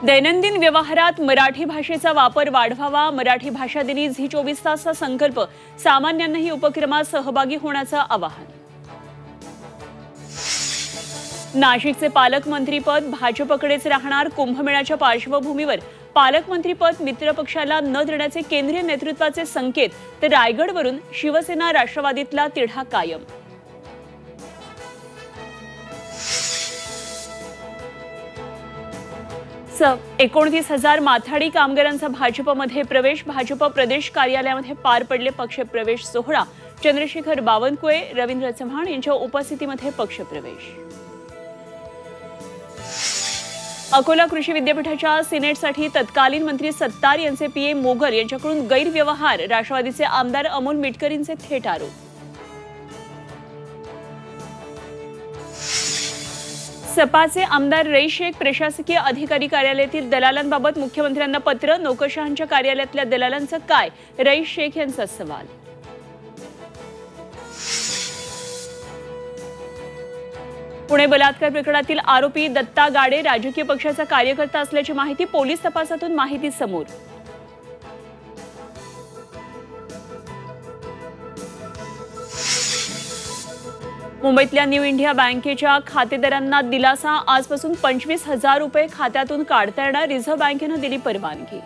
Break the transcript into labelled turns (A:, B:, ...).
A: दैनंदिन व्यवहारात मराठी भाषेचा वापर वाढवावा, मराठी भाषा दिनी झी 24 तासचा संकल्प, सामान्यांनाही उपक्रमात सहभागी होण्याचं आवाहन. नाशिकचे पालकमंत्रीपद भाजपकडेच राहणार. कुंभमेळ्याच्या पार्श्वभूमीवर पालकमंत्रीपद मित्रपक्षाला न देण्याचे केंद्रीय नेतृत्वाचे संकेत, तर रायगडवरून शिवसेना राष्ट्रवादीतला तिढा कायम. स 29,000 माथाडी कामगारांचा भाजपमध्ये प्रवेश. भाजप प्रदेश कार्यालयामध्ये पार पडले पक्षप्रवेश सोहळा. चंद्रशेखर बावनकुळे, रवींद्र चव्हाण यांच्या उपस्थितीमध्ये पक्षप्रवेश. अकोला कृषी विद्यापीठाच्या सिनेटसाठी तत्कालीन मंत्री सत्तार यांचे पीए मोगल यांच्याकडून गैरव्यवहार. राष्ट्रवादीचे आमदार अमोल मिटकरींचे थेट आरोप. सपाचे आमदार रईस शेख प्रशासकीय अधिकारी कार्यालयातील दलालांबाबत मुख्यमंत्र्यांना पत्र. नौकरशहांच्या कार्यालयातल्या दलालांचं काय, रईस शेख यांचा सवाल. पुणे बलात्कार प्रकरणातील आरोपी दत्ता गाडे राजकीय पक्षाचा कार्यकर्ता असल्याची माहिती. पोलीस तपासातून माहिती समोर. मुंबईतल्या न्यू इंडिया बँकेच्या खातेदारांना दिलासा. आजपासून 25,000 रुपये खात्यातून काढता येणार. रिझर्व्ह बँकेनं दिली परवानगी.